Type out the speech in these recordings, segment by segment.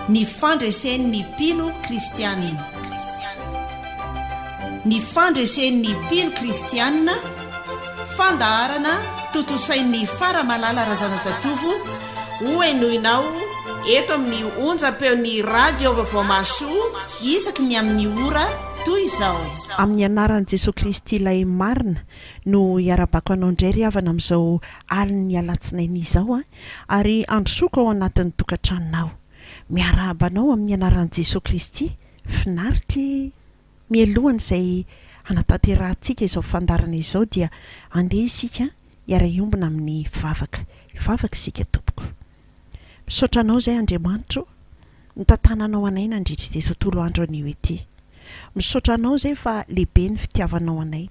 ny fandresen'ny mpino kristianina. Ny fandresen'ny mpino kristianina, fandaharana totosain'ny Faramalala Razanajatovo, hoenoinao eto amin'ny onjam-peon'ny radio vaovao masoa isaky ny amin'ny ora toy izao. Amin'ny anaran'i Jesosy Kristy ilay marina no iarabako anao indray ry havana amin'izao aliny alatsinainy izao ary androsoako ao anatin'ny tokantranonao. Miarabanao amin'ny anaran'i Jesosy Kristy, finaritry mielohan izay anatanterahantsika izao fandarana izao dia andeha isika hiara-iombona amin'ny vavaka isika tompoko. Misaotra anao izay Andriamanitro, nitantananao anay nandritra izay tontolo andro anio ety. Misaotra anao izay fa lehibe ny fitiavanao anay,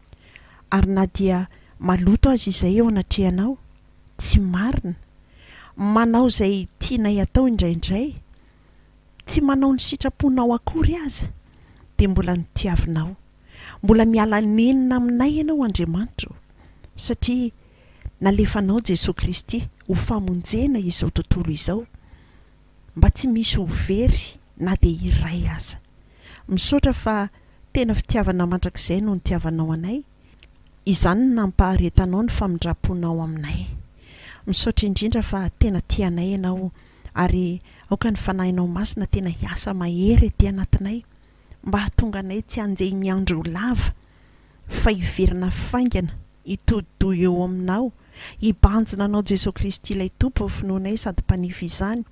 ary na dia maloto azy izay eo anatrehanao, tsy marina, manao izay tianay atao indraindray, tsy manao ny sitraponao akory aza, dia mbola nitiavinao, mbola miala nenina aminay ianao Andriamanitro, satria nalefanao Jesosy Kristy ho famonjena izao tontolo izao, mba tsy misy ho very na dia iray aza. Misaotra fa tena fitiavana mandrakizay no nitiavanao anay, izany no nampaharetanao ny famindraponao aminay. Misaotra indrindra fa tena tianay ianao ary aoka ny fanahinao masina tena hiasa mahery ety anatinay, mba hahatonga anay tsy hanjay ny andro lava fa hiverina faingana, hitodi-doha eo aminao, hibanjina anao Jesosy Kristy ilay tompo ao finoanay sady mpanify izany,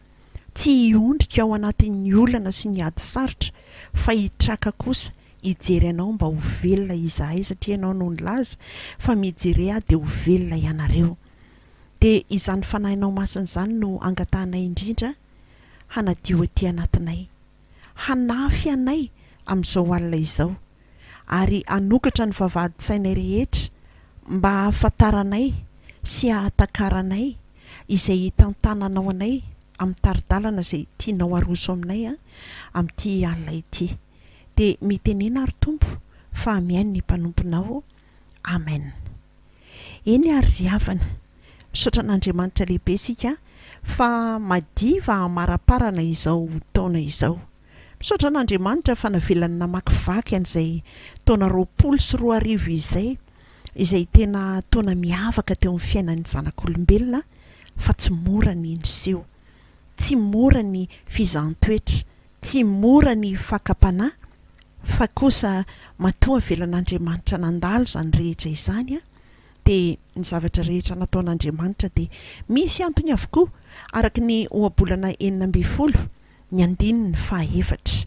tsy hiondrika ao anatin'ny olana sy ny ady sarotra fa hitraka kosa hijery anao mba ho velona izahay, satria ianao no nilaza fa mijery ahy dia ho velona ianareo. Dia izany fanahinao masina izany no angatanay indrindra hanadio ety anatinay, hanafy anay amin'izao alina izao, ary hanokatra ny vavahady-tsainay rehetra mba hahafantaranay sy hahatakaranay izay hitantananao anay amin'ny taridalana izay tianao aroso aminay amin'ity alina ity. Dia mitenena ary tompo fa miaino ny mpanomponao. Amen. Eny ary ry havana, misaotra an'Andriamanitra lehibe isika fa madiva amara-parana izao taona izao. Misaotra an'Andriamanitra fa navelany namakivaky an'izay taona 2024 izay tena taona miavaka teo amin'ny fiainan'ny zanak'olombelona, fa tsy mora ny niseho, tsy mora ny fizahanttoetra, tsy mora ny fakapanahy, fa kosa matoa velan'Andriamanitra nandalo izany rehetra izany dia ny zavatra rehetra nataon'Andriamanitra dia misy antony avokoa, araka ny ohabolana 12 ny 14.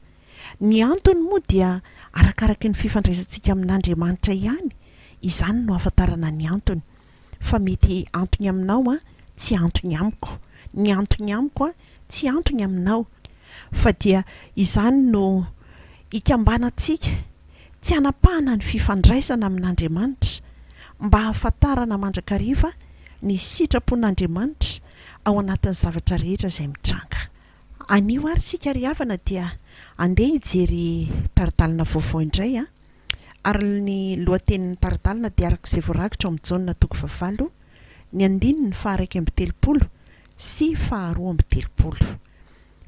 Ny antony moa dia arakaraky ny fifandraisantsika amin'Andriamanitra ihany, izany no ahafantarana ny antony. Fa mety antony aminao tsy antony amiko, ny antony amiko tsy antony aminao, fa dia izany no ikambanantsika tsy hanapahana ny fifandraisana amin'Andriamanitra, mba hahafantarana mandrakariva ny sitrapon'Andriamanitra ao anatin'ny zavatra rehetra izay mitranga. Anio ary sika ry havana dia andeha hijery taridalina vaovao indray ary ny lohatenin'ny taridalina dia arak'izay voarakitra ao amin'ny Jaona 9 ny 1:30 sy 2:30.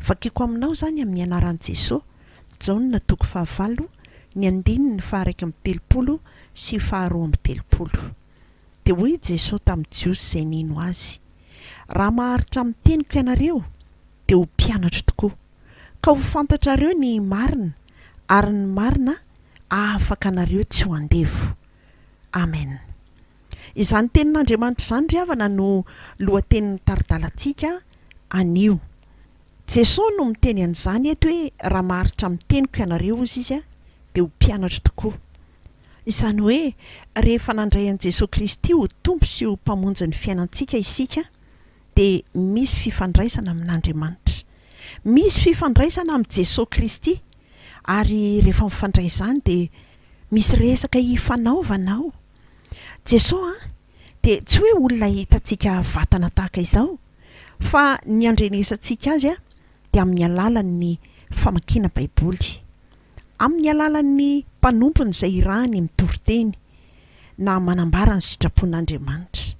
Vakiko aminao zany amin'ny anaran'i Jesosy, Jaona 9 ny 1:30 sy 2:30. Dia hoy Jesosy tamin'ny Jiosy izay nino azy: raha maharitra amin'ny teniko ianareo dia ho mpianatra tokoa, ka ho fantatrareo ny marina, ary ny marina ahafaka anareo tsy ho andevo. Amen. Izany tenin'Andriamanitra izany ry havana no lohatenin'ny taridalantsika anio. Jesosy no miteny an'izany eto hoe raha maharitra amin'ny teniko ianareo ozy izy dia ho mpianatra tokoa. Izany hoe rehefa nandray an'i Jesosy Kristy ho tompo sy ho mpamonjy ny fiainantsika isika dia misy fifandraisana amin'Andriamanitra, misy fifandraisana amin'ny Jesosy Kristy, ary rehefa mifandray izany dia misy resaka hifanaovanao. Jesosy dia tsy hoe olona hitantsika vatana tahaka izao, fa ny andrenesantsika azy dia amin'ny alalan'ny famakiana Baiboly, amin'ny alalan'ny mpanompony izay irahany mitoriteny na manambara ny sitrapon'Andriamanitra.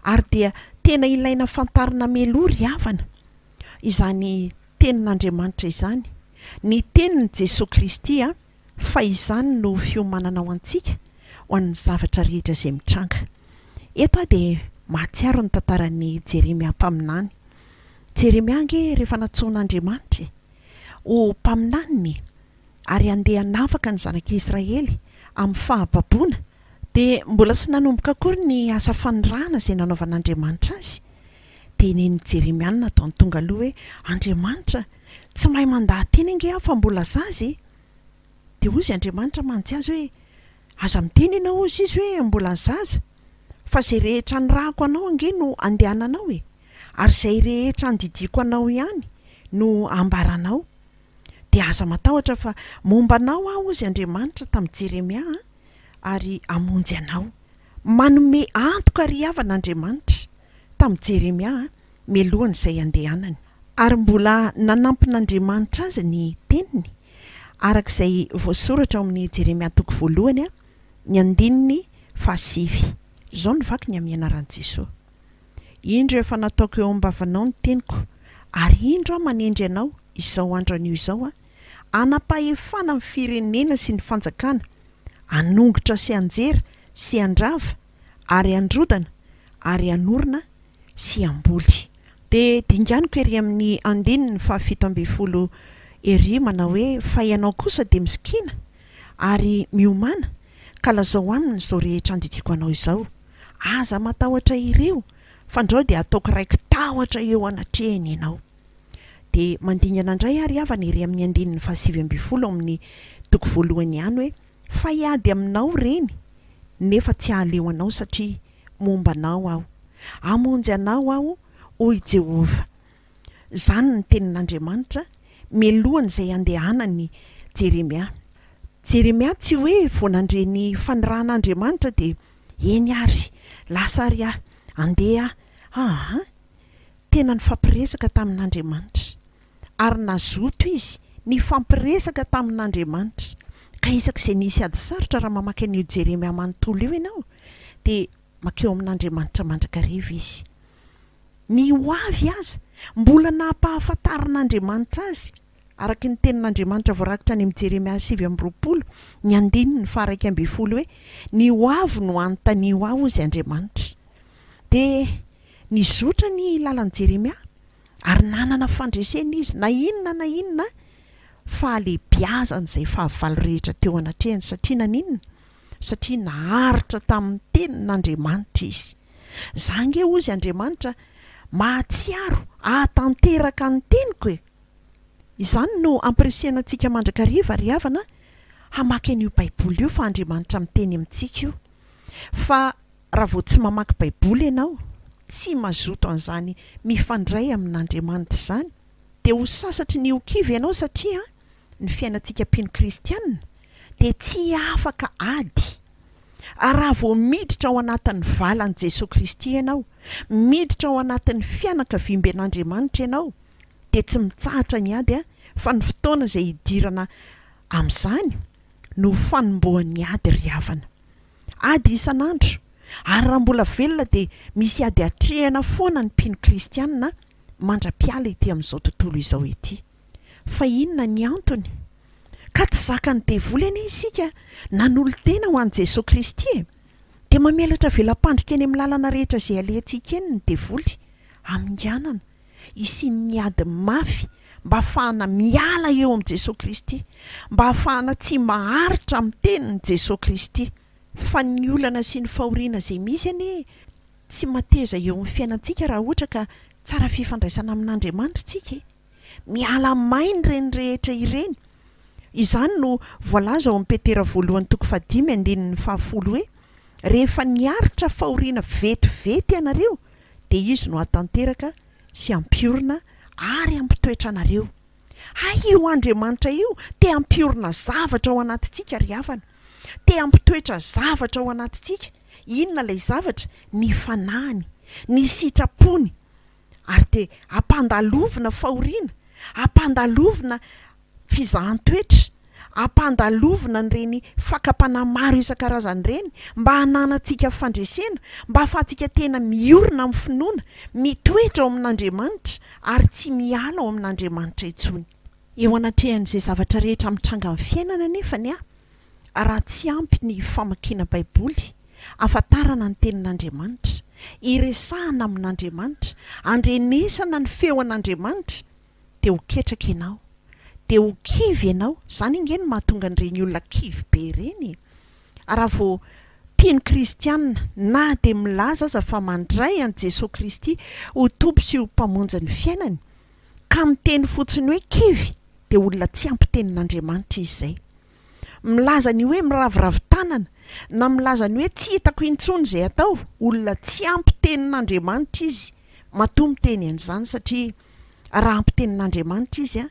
Ary dia tena ilaina fantarina meloa ry havana izany tenin'Andriamanitra izany, ny tenin'i Jesosy Kristy fa izany no fiomanana ho antsika ho an'ny zavatra rehetra izay mitranga. Eto dia mahatsiaro ny tantaran'ny Jeremia mpaminany. Jeremia ange rehefa natsoan'Andriamanitra ho mpaminany ary andeha hanafaka ny zanak'Israely amin'ny fahababoana, dia mbola tsy nanomboka akory ny asa fanirahana izay nanaovan'Andriamanitra azy. Dia neny Jeremia nataony tonga aloha hoe Andriamanitra tsy mahay mandahateny ange aho fa mbola zazy. Dia ozy Andriamanitra mantsy azy hoe aza miteny ianao ozy izy hoe mbola zaza, fa izay rehetra nirahako anao ange no andehananao ary izay rehetra andidiko anao ihany no ambaranao. Dia aza matahotra fa momba anao aho ozy Andriamanitra tamin'ny Jeremia ary amonjy anao. Manome antoka ry havan'Andriamanitra tamin'ny Jeremia melohany izay andehanany, ary mbola nanampin'Andriamanitra azy ny teniny arak'izay voasoratra ao amin'ny Jeremia 1 ny 9:7. Izao ny vaky ny amin'ny anaran'i Jesosy. Indro efa nataoko eo am-bavanao ny teniko, ary indro aho manendry anao izao andro anio izao anapahefana ny firenena sy ny fanjakana, anongotra sy anjera sy andrava, ary androdana ary anorona sy amboly. Dia dinganiko ery amin'ny 7:10 ery manao hoe fa ianao kosa dia misikina ary miomana, ka lazao aminy izao rehetra andidiko anao izao. Aza matahotra ireo, fa andreo dia ataoko raiky tahotra eo anatrehany ianao. Dia mandingana indray ary havana ery amin'ny 7:7 amin'ny toko voalohany ihany hoe fa hiady aminao reny nefa tsy ahaleo anao satria momba anao aho, amonjy anao aho hoy Jehova. Zany ny tenin'Andriamanitra melohany izay andehanany Jeremia. Jeremia tsy hoe vonandreny fanirahan'Andriamanitra dia eny ary lasa ary andeha tena ny fampiresaka tamin'Andriamanitra, ary nazoto izy ny fampiresaka tamin'Andriamanitra. Ka isak'izay nisy ady sarotra raha mamaky an'io Jeremia manontolo io ianao dia makeo amin'Andriamanitra mandrakariva izy. Ny hoavy aza mbola nampahafantaran'Andriamanitra azy araky ny tenin'Andriamanitra voarakitra any amin'ny Jeremia 7:20 ny 1:12 hoe ny hoavy no anontanio aho izy Andriamanitra. Dia nizotra ny lalan'i Jeremia ary nanana fandresena izy na inona fa alehibiazan'izay fahavalo rehetra teo anatrehany. Satria naninona? Satria naharitra tamin'ny tenin'Andriamanitra izy. Zange ozy Andriamanitra mahatsiaro ahatanteraka ny teniko izany no ampirisihana antsika mandrakariva ry havana hamaky an'io baiboly io, fa Andriamanitra miteny amintsika io. Fa raha vao tsy mamaky baiboly ianao, tsy mazoto an'izany mifandray amin'Andriamanitra izany, dia ho sasatry ny hokivy ianao satria ny fiainantsika mpino kristianina dia tsy afaka ady. Raha vao miditra ao anatin'ny valan'i Jesosy Kristy ianao, miditra ao anatin'ny fianakaviam-ben'Andriamanitra ianao, dia tsy mitsahatra miady fa ny fotoana izay hidirana amin'izany no fanombohan'ny ady ry havana. Ady isan'andro, ary raha mbola velona dia misy ady hatrehana foana ny mpino kristianina mandra-piala ety amin'izao tontolo izao ety. Fa inona ny antony? Ka tsy zaka ny devoly anie isika nanolo-tena ho an'i Jesosy Kristy dia mamelatra velam-pandrika eny amin'ny lalana rehetra izay alehantsika eny ny devoly, aminganana isin'ny ady mafy mba ahafahana miala eo amin'i Jesosy Kristy, mba ahafahana tsy maharitra amin'ny tenin'i Jesosy Kristy. Fa ny olana sy ny fahoriana izay misy anie tsy mateza eo amin'ny fiainantsika raha ohatra ka tsara fifandraisana amin'Andriamanitra tsika. Miala mainy reny rehetra ireny. Izany no voalaza ao amin'ny Petera 1:5 hoe rehefa niaritra fahoriana vetivety ianareo dia izy no hatanteraka sy ampiorina ary ampitoetra anareo. Io Andriamanitra io te ampiorina zavatra ao anatintsika ry havana, te ampitoetra zavatra ao anatintsika. Inona ilay zavatra? Ny fanahiny, ny sitrapony, ary dia ampandalovina fahoriana, ampandalovina fizahan-toetra, ampandalovina nyreny fakapana maro isan-karazany reny mba hananantsika fandresena mba ahafahantsika tena miorina amin'ny finoana mitoetra ao amin'Andriamanitra ary tsy miala ao amin'Andriamanitra intsony. Eo anatrehan'izay zavatra rehetra mitranga amin'ny fiainana nefany raha tsy ampy ny famakiana baiboly, afantarana ny tenin'Andriamanitra, iresahana amin'Andriamanitra, andrenesana ny feo an'Andriamanitra, dia ho ketraka ianao, dia ho kivy ianao. Zany ingeny mahatonga an'ireny olona kivy be ireny. Raha vao mpino kristianina na dia milaza aza fa mandray an' Jesosy Kristy ho tompo sy ho mpamonjy ny fiainany ka miteny fotsiny hoe kivy, dia olona tsy ampy tenin'Andriamanitra izy izay. Milaza ny hoe miravoravo tanana na milaza ny hoe tsy hitako intsony izay atao, olona tsy ampy tenin'Andriamanitra izy. Matoa miteny an'izany satria raha ampy tenin'Andriamanitra izy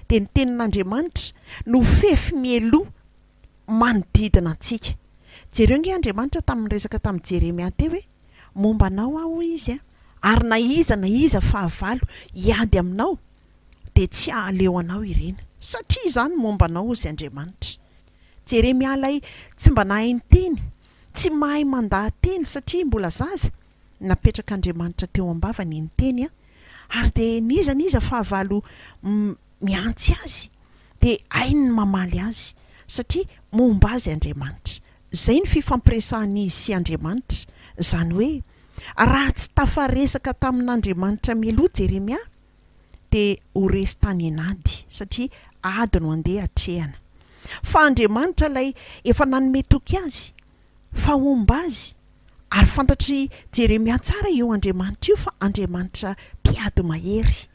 dia ny tenin'Andriamanitra no fefy mieloha manodidina antsika. Jereo nge Andriamanitra tamin'ny resaka tamin'ny Jeremia teo hoe momba anao aho izy ary na iza fahavalo hiady aminao dia tsy ahaleo anao ireny, satria izany momba anao izy Andriamanitra. Jeremia lay tsy mba nahay ny teny, tsy mahay mandahan-teny satria mbola zaza, napetraka Andriamanitra teo ambavany ny teny ary dia niza fahavalo miantsy azy dia hainy ny mamaly azy satria momba azy Andriamanitra. Izay ny fifampiresahan'izy sy Andriamanitra, izany hoe raha tsy tafaresaka tamin'Andriamanitra mialoha Jeremia dia ho resy tany anady satria ady no andeha hatrehana. Fa Andriamanitra lay efa nanome toky azy fa omba azy, ary fantatry Jeremia tsara io Andriamanitra io fa Andriamanitra mpiady mahery,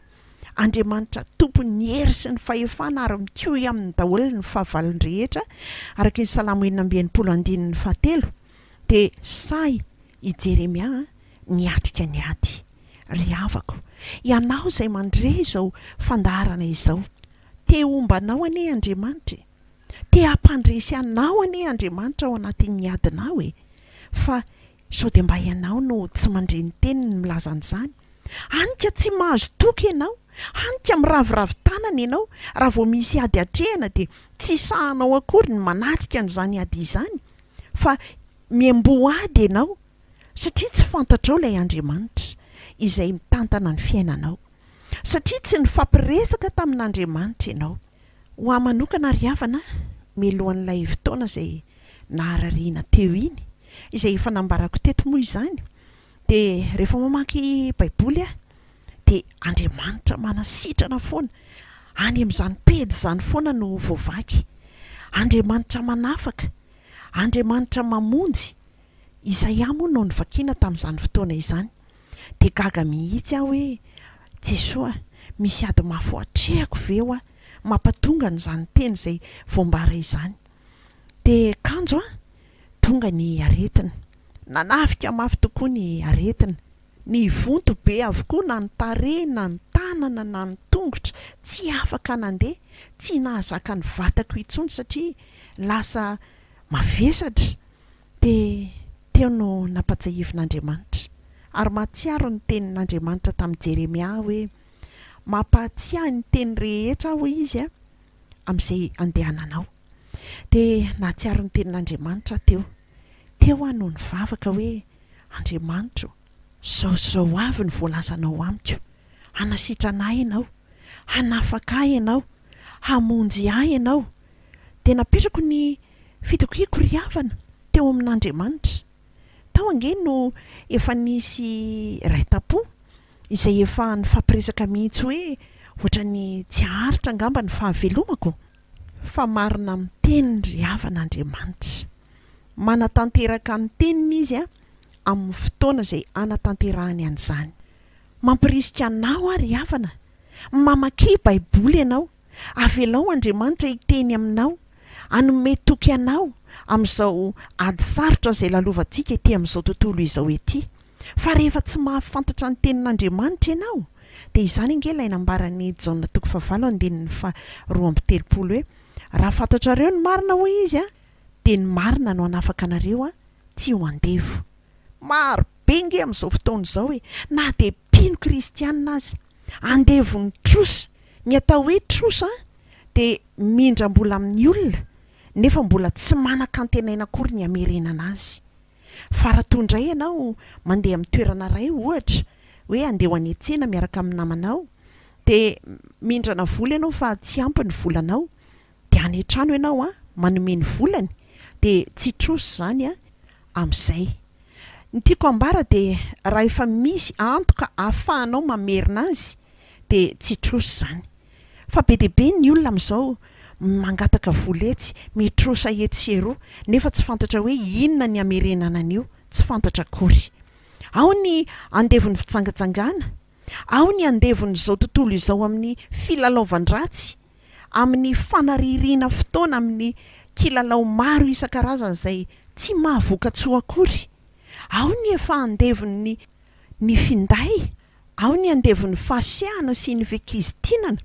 Andriamanitra tompon'ny hery sy ny fahefana ary mitohy amin'ny daholo ny fahavalony rehetra. Araka ny Salamo 4:7 dia say i Jeremia niatrika ny ady. Ry havako, ianao izay mandre izao fandaharana izao, te ombanao anie Andriamanitra, te hampandresy anao anie Andriamanitra ao anatin'ny adinao fa sao dia mba ianao no tsy mandre ny teniny milaza an'izany. Hanika tsy mahazo toky ianao, hanika miravoravo tanana ianao, raha vao misy ady hatrehana dia tsy sahanao akory ny manatrika an'izany ady izany, fa miambo ady ianao satria tsy fantatrao ilay Andriamanitra izay mitantana ny fiainanao, satria tsy nifampiresaka tamin'Andriamanitra ianao. Ho ahy manokana ry havana, mialohan'ilay fotoana izay naharariana teo iny, izay efa nambarako teto moa izany, dia rehefa mamaky baiboly dia Andriamanitra manasitrana foana, any amin'izany pedy izany foana no voavaky. Andriamanitra manafaka, Andriamanitra mamonjy. Isaia moa no nivakiana tamin'izany fotoana izany, dia gaga mihitsy aho hoe Jesosy misy ady mafy hatrehako veo mampatonga n'izany teny izay voambara izany. Dia kanjo tonga ny aretina, nanafika mafy tokoa ny aretina, ny vonto be avokoa, na ny tarehy na ny tanana na ny tongotra, tsy afaka nandeha, tsy nahazaka ny vatako intsony satria lasa mavesatra. Dia teo no nampatsiahivin'Andriamanitra, ary mahatsiaro ny tenin'Andriamanitra tamin'ny Jeremia hoe mampatsiahy ny teny rehetra ho izy amin'izay andehananao. Dia nahatsiaro ny tenin'Andriamanitra teo no nivavaka hoe Andriamanitra, zao avy ny voalazanao amiko, hanasitra anay ianao, hanafaka ahy ianao, hamonjy ahy ianao. Dia napetrako ny fitokiako ry havana teo amin'Andriamanitra. Tao angeny no efa nisy raitapo izay efa nifampiresaka mihitsy hoe ohatran'ny tsy haharitra angamba ny fahavelomako, fa marina amin'ny teniny ry havan'Andriamanitra. Manatanteraka ny teniny izy amin'ny fotoana izay anatanterahany an'izany. Mampirisika anao ry havana, mamaky baiboly ianao, avelao Andriamanitra hiteny aminao, hanome toky anao amin'izao ady sarotra izay lalovantsika ety amin'izao tontolo izao ety. Fa rehefa tsy mahafantatra ny tenin'Andriamanitra ianao, dia izany ange ilay nambaran'ny Jaona 4:2 hoe raha fantatrareo ny marina ho izy dia ny marina no hanafaka anareo tsy ho andevo. Maro be nge amin'izao fotoana izao na dia mpino kristianina azy andevo ny trosa, ny atao hoe trosa dia mindra mbola amin'ny olona nefa mbola tsy manan-kantenaina akory ny hamerenana azy. Fa raha toy indray ianao mandeha amin'ny toerana iray ohatra hoe andeha ho any an-tsena miaraka amin'ny namanao, dia mindrana vola ianao fa tsy ampy ny volanao, dia any an-trano ianao manome ny volany, dia tsy troso izany amin'izay. Ny tiako ambara dia raha efa misy antoka ahafahanao mamerina azy dia tsy troso izany. Fa be dia be ny olona amin'izao mangataka vola etsy, mitrosa etsy sy eroa nefa tsy fantatra hoe inona ny hamerenana an'io, tsy fantatra akory. Ao ny andevon'ny fitsangatsangana, ao ny andevon'izao tontolo izao amin'ny filalaovan-dratsy, amin'ny fanaririana fotoana, amin'ny kilalao maro isan-karazany izay tsy mahavoka-tsoa akory. Ao ny efa andevon'ny finday, ao ny andevon'ny fahasiahana sy ny fehikizitianana,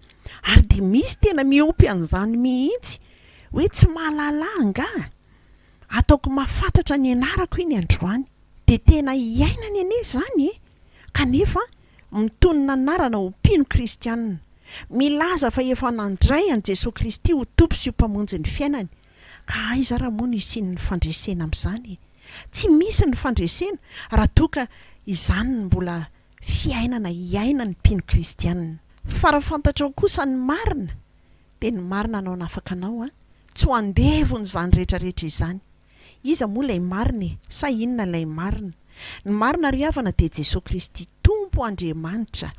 ary dia misy tena miompy an'izany mihitsy hoe tsy mahalala angaha, ataoko mahafantatra ny anarako iny androany, dia tena iainany anie izany kanefa mitonona anarana ho mpino kristianina, milaza fa efa nandray an' Jesosy Kristy ho tompo sy ho mpamonjy ny fiainany. Ka aiza raha moa ny isian'ny fandresena amin'izany? Tsy misy ny fandresena raha toa ka izany no mbola fiainana iainany mpino kristianina. Fa raha fantatrao kosa ny marina, dia ny marina anao nafaka anao tsy ho andevon' izany rehetrarehetra izany. Iza moa ilay marina? Sa inona ilay marina? Ny marina ry havana dia Jesosy Kristy tompo Andriamanitra.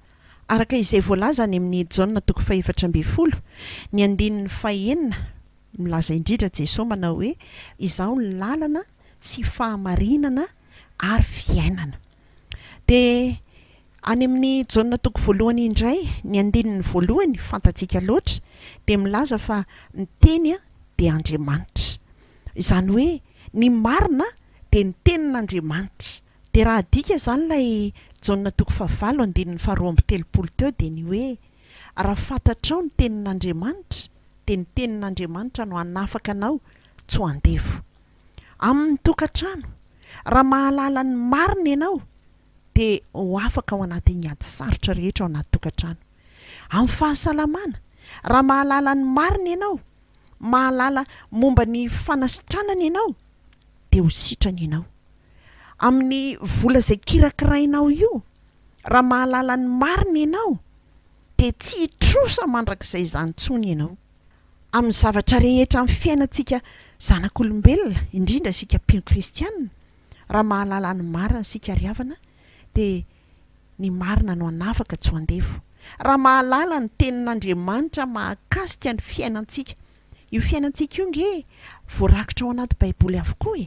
Araka izay voalaza any amin'ny Jaona 4:12, ny 5 milaza indrindra Jesosy manao hoe izaho ny lalana sy fahamarinana ary fiainana. Dia any amin'ny Jaona 1 indray, ny 2 fantatsika loatra, dia milaza fa ny teny dia Andriamanitra. Izany hoe ny marina dia ny tenin'Andriamanitra. Dia raha adika izany ilay Jaona 5:12 teo dia ny hoe raha fantatrao ny tenin'Andriamanitra dia ny tenin'Andriamanitra no hanafaka anao tsy ho andevo. Amin'ny tokantrano, raha mahalala ny marina ianao dia ho afaka ao anatin'ny ady sarotra rehetra ao anaty tokantrano. Amin'ny fahasalamana, raha mahalala ny marina ianao, mahalala momba ny fanasitranana ianao, dia ho sitrana ianao. Amin'ny vola izay kirakirainao io, raha mahalala ny marina ianao, dia tsy hitrosa mandrakizay izany intsony ianao. Amin'ny zavatra rehetra amin'ny fiainantsika zanak'olombelona, indrindra isika mpino kristianina, raha mahalala ny marina isika ry havana, dia ny marina no hanafaka tsy ho andevo. Raha mahalala ny tenin'Andriamanitra mahakasika ny fiainantsika, io fiainantsika io nge voarakitra ao anaty baiboly avokoa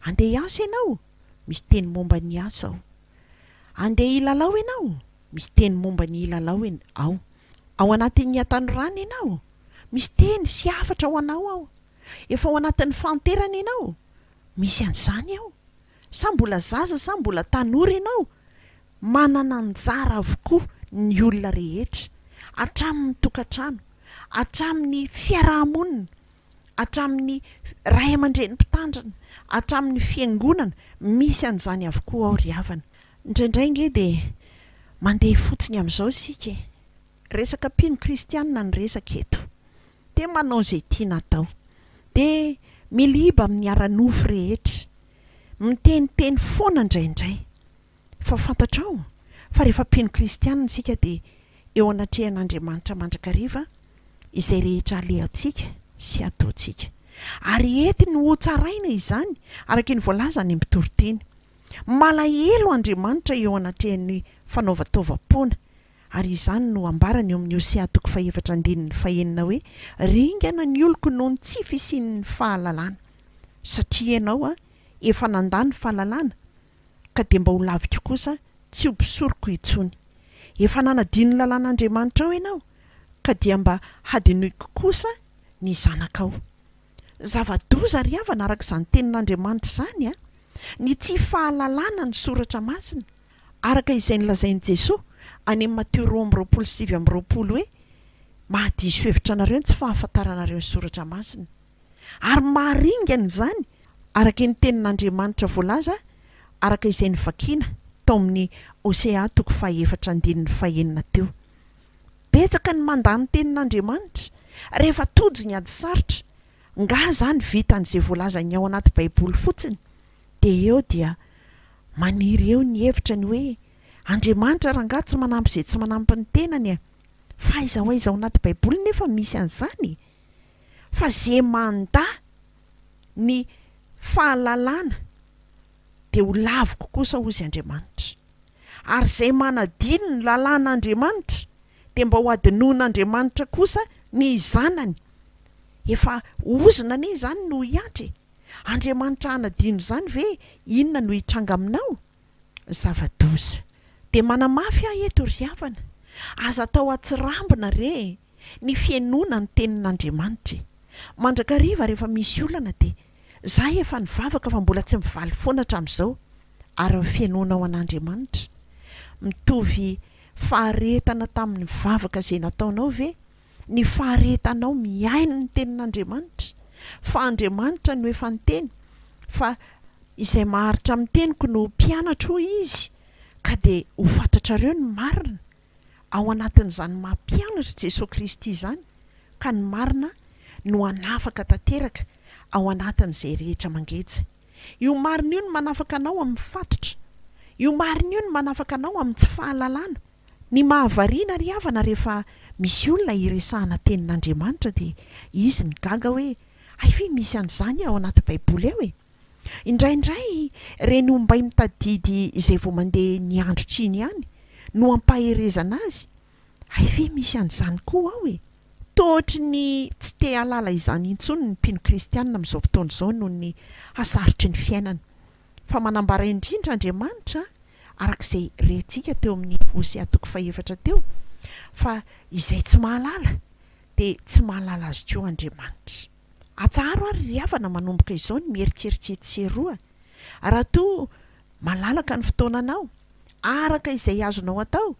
Andeha hiasa ianao, misy teny momba ny asa ao. Andeha hilalao ianao, misy teny momba ny hilalao ao. Ao anatin'ny hatanorana ianao, misy teny sy hafatra ho anao ao. Efa ao anatin'ny fanterana ianao, misy an'izany ao. Sa mbola zaza, sa mbola tanora ianao, manana anjara avokoa ny olona rehetra, hatramin'ny tokantrano, hatramin'ny fiarahamonina, hatramin'ny ray aman-dreny mpitandrina, hatramin'ny fiangonana, misy an'izany avokoa ao ry havana. Indraindray nge dia mandeha fotsiny amin'izao isika, resaka mpino kristianina ny resaka eto, dia manao izay tiana atao, dia miliba amin'ny ara-nofo rehetra, miteniteny foana indraindray. Fa fantatrao fa rehefa mpino kristianina isika dia eo anatrehan'Andriamanitra mandrakariva izay rehetra alehantsika sy ataontsika. Ary entiny ho tsaraina izany araka ny voalaza any amin'ny toroteny. Malahelo Andriamanitra eo anatrehan'ny fanaovataovam-poana, ary izany no ambarany eo amin'ny Hosea 4:5 hoe ringana ny oloko noho ny tsy fisian'ny fahalalana. Satria ianao efa nandany fahalalana, ka dia mba ho lavitra kosa tsy ho bisoriko intsony. Efa nanadino ny lalàn'Andriamanitra ao ianao, ka dia mba hadinoiko kosa ny zanakao. Zava-doza ry havana araka izany tenin'Andriamanitra izany ny tsy fahalalana ny soratra masina, araka izay nolazain'i Jesosy any amin'ny Matteo 2:7 hoe mahadiso hevitra anareo ny tsy fahafantaranareo ny soratra masina. Ary maharingana izany araka ny tenin'Andriamanitra voalaza araka izay nivakiana tao amin'ny Hosea 4:4 teo. Betsaka ny mandany tenin'Andriamanitra rehefa tojo ny ady sarotra nga zany vitan'izay voalazany ao anaty baiboly fotsiny dia eo dia maniry eo ny hevitra ny hoe Andriamanitra ranga tsy manampy izay tsy manampy ny tenany fa aiza anaty baiboly nefa misy an'izany fa zay manda ny fahalalana dia ho laviko kosa ozy Andriamanitra ary zay manadino ny lalàn'Andriamanitra dia mba ho adinoin'Andriamanitra kosa ny zanany efa ozona ne zany no hiatry Andriamanitra anadino zany ve inona no hitranga aminao zava-doza dia manamafy eto ry havana aza tao atsirambina re ny fiainona ny tenin'Andriamanitra mandrakariva rehefa misy olana dia za efa nivavaka fa mbola tsy mivaly foana hatramin'izao ary ny fiainona ao an'Andriamanitra mitovy faharetana tamin'ny vavaka izay nataonao ve ny faharetanao miaino ny tenin'Andriamanitra fa Andriamanitra no efa niteny fa izay maharitra amin'ny teniko no mpianatra hoy izy ka dia ho fantatrareo ny marina ao anatin'izany mampianatra Jesosy Kristy zany ka ny marina no anafaka tanteraka ao anatin'izay rehetra mangeja io marina io no manafaka anao amin'ny fatotra io marina io no manafaka anao amin'ny tsy fahalalana ny mahavariana ry havana rehefa misy olona iresahana tenin'Andriamanitra dia izy migaga hoe ay ve misy an'izany ao anaty baiboly eo indraindray reny ombay mitadidy izay vao mandeha ny andro tsiny ihany no ampaherezana azy ay ve misy an'izany koa ao tootry ny tsy te halala izany intsony ny mpino kristianina amin'izao fotoana izao noho ny hasarotry ny fiainana fa manambara indrindra Andriamanitra arak'izay rentsika teo amin'ny Hosea 4 teo fa izay tsy mahalala dia tsy mahalala azy koa Andriamanitra atsaro ary ry havana manomboka izao ny mierikerikety seroa raha toa malalaka ny fotoananao araka izay azonao atao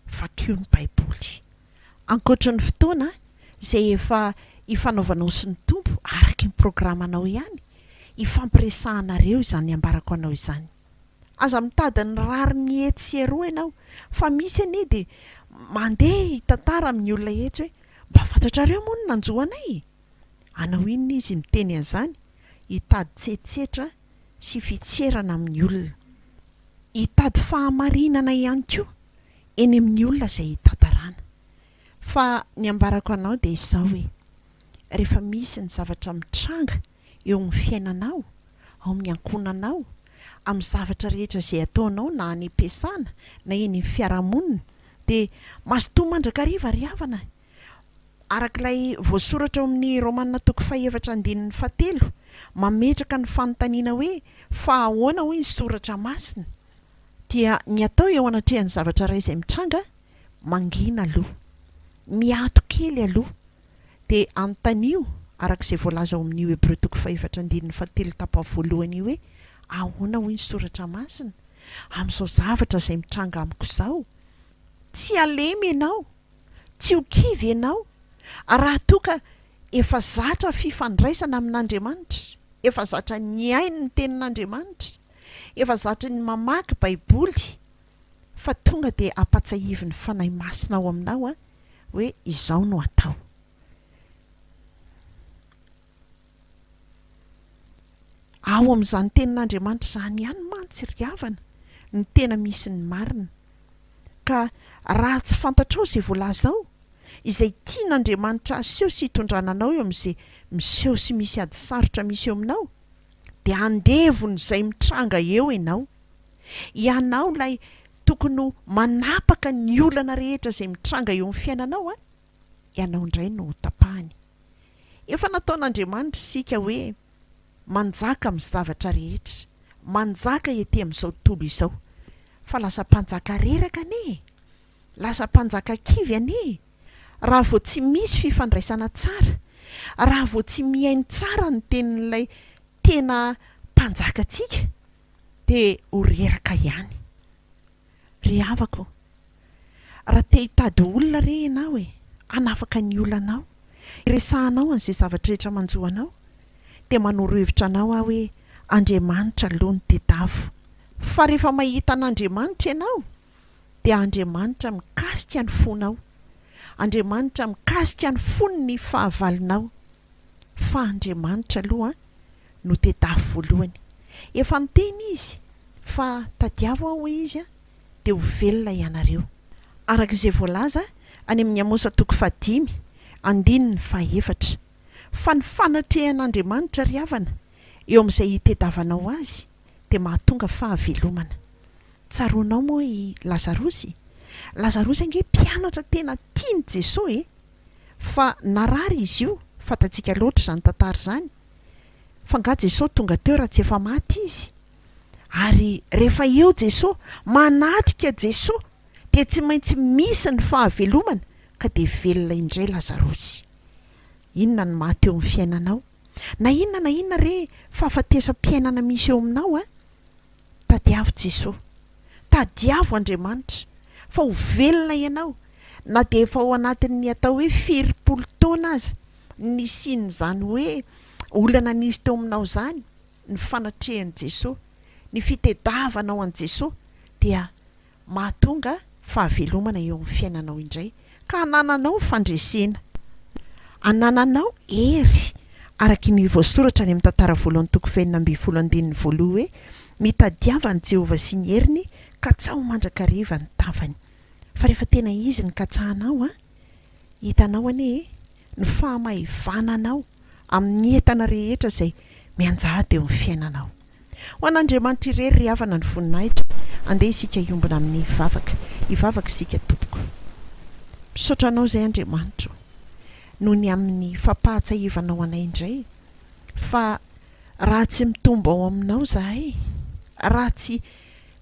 vakio ny baiboly ankoatra ny fotoana izay efa ifanaovanao sy ny tompo araka ny programanao ihany ifampiresahanareo izany ambarako anao izany aza mitady ny rary ny etsy seroa ianao fa misy anie dia mandeha hitantara amin'ny olona etsy hoe mba fantatrareo moa no nanjoanay anao inona izy miteny an'izany hitady tsetsetra sy fitserana amin'ny olona hitady fahamarinana ihany koa eny amin'ny olona izay hitantarana fa ny ambarako anao dia izao hoe rehefa misy ny zavatra mitranga eo amin'ny fiainanao ao amin'ny ankonanao amin'ny zavatra rehetra izay ataonao na any am-piasana na eny amin'ny fiarahamonina dia mazotoa mandrakariva ry havana arak'ilay voasoratra ao amin'ny Romanina 4:7 mametraka ny fanontaniana hoe fa ahoana hoy ny soratra masina dia ny atao eo anatrehan'ny zavatra iray izay mitranga mangina aloha miato kely aloha dia antanio arak'izay voalaza ao amin'ny Hebreo 4:7 tapa voalohany hoe ahoana hoy ny soratra masina amin'izao zavatra izay mitranga amiko izao tsy alemy ianao tsy ho kivy ianao raha toka efa zatra fifandraisana amin'Andriamanitra efa zatra ny aino ny tenin'Andriamanitra efa zatra ny mamaky baiboly fa tonga dia apatsahivy ny fanahy masina ao aminao hoe izao no atao ao amin'izany tenin'Andriamanitra izany ihany mantsy ry havana ny tena misy ny marina ka raha tsy fantatrao izay voalazao izay tian'Andriamanitra aseho sy hitondrana anao eo amin'izay miseho sy misy ady sarotra misy eo aminao dia andevony izay mitranga eo ianao ianao ilay tokony manapaka ny olana rehetra izay mitranga eo amin'ny fiainanao ianao indray no tapahany efa nataon'Andriamanitra isika hoe manjaka amin'ny zavatra rehetra manjaka ety amin'izao tontolo izao fa lasa mpanjaka reraka anie lasa mpanjaka kivy anie raha vao tsy misy fifandraisana tsara raha vao tsy mihaino tsara ny tenin'ilay tena mpanjakatsika dia ho reraka ihany ry havako raha te hitady olona re ianao anafaka ny olanao iresahanao an'izay zavatra rehetra manjoanao dia manoro-hevitra anao hoe Andriamanitra aloha ny tedavo fa rehefa mahita an'Andriamanitra ianao dia Andriamanitra mikasika ny fonao Andriamanitra mikasika ny foniny fahavalonao. Fa Andriamanitra aloha no tedafy voalohany. Efa niteny izy fa tadiavo aho izy dia ho velona ianareo. Arak'izay voalaza any amin'ny Amosa 5:1-4. Fa ny fanatrehan'Andriamanitra ry havana eo amin'izay itedavanao azy dia mahatonga fahavelomana. Tsaroanao moa i Lazarosy. Lazarosy ange mpianatra tena tiany Jesosy fa narary izy io, fatatsika loatra izany tantara izany. Fa nga Jesosy tonga teo raha tsy efa maty izy. Ary rehefa eo Jesosy, manatrika Jesosy, dia tsy maintsy misy ny fahavelomana ka dia velona indray Lazarosy. Inona ny maty eo amin'ny fiainanao? Na inona re fahafatesam-piainana misy eo aminao tadiavo Jesosy, tadiavo Andriamanitra fa ho velona ianao. Na dia efa ao anatin'ny atao hoe 20 taona aza ny sin'izany hoe olana nisy teo aminao izany, ny fanatrehan'i Jesosy, ny fitedavanao an Jesosy, dia mahatonga fahavelomana eo amin'ny fiainanao indray ka anananao fandresena, anananao hery. Araka ny voasoratra any amin'ny tantara voalohany 2:22 hoe mitadiava ny Jehovah sy ny heriny ka tsy ao mandrakariva ny tavany. Fa rehefa tena izy ny katsahanao hitanao anie ny fahamahivananao amin'ny entana rehetra izay mianjady eo amin'ny fiainanao. Ho an'Andriamanitra irery ry havana ny voninahitra, andeha isika hiombona amin'ny hivavaka isika tompoko. Misaotra anao izay Andriamanitra noho ny amin'ny fampahatsahivanao anay indray, fa raha tsy mitombo ao aminao zahay, raha tsy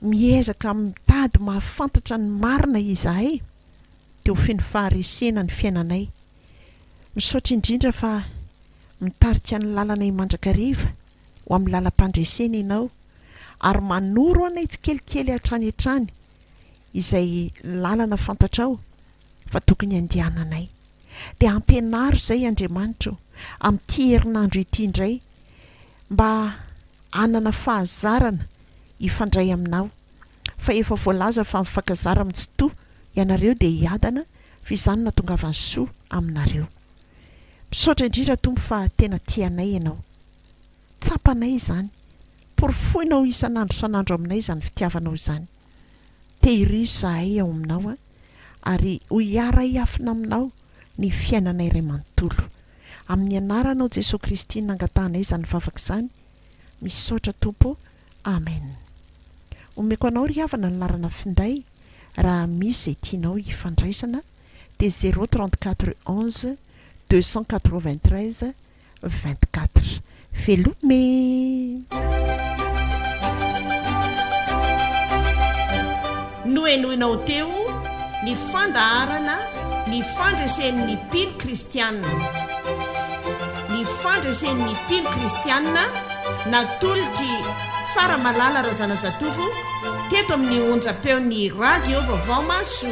miezaka mitady mahafantatra ny marina izahay, dia ho feno faharesena ny fiainanay. Misaotra indrindra fa mitarika ny lalana mandrakariva ho amin'ny lalam-pandresena ianao, ary manoro anay tsy kelikely hatrany hatrany izay lalana fantatrao fa tokony andehananay. Dia ampianaro izay Andriamanitra amin'ity herinandro ity indray mba anana fahazarana ifandray aminao. Fa efa voalaza fa mifakazara mitsitoa ianareo dia hiadana, fa izany natongavany soa aminareo. Misaotra indrindra Tompo fa tena tianay ianao. Tsapanay izany, porofoinao isan'andro san'andro aminay izany fitiavanao izany. Tehirizo izahay ao aminao ary ho hiara hiafina aminao ny fiainanay iray manontolo. Amin'ny anaranao Jesosy Kristy nangatanay izany vavaka izany. Misaotra Tompo. Amen. Omeko anao ry havana ny larana finday raha misy izay tianao hifandraisana dia 034 11 293 24. Velome. Noenoinao teo ny fandaharana ny fandresen'ny mpino kristianina. Ny fandresen'ny mpino kristianina natolotry Faramalala Razanajatovo teto amin'ny onjam-peon'ny radio Vaovao Maso.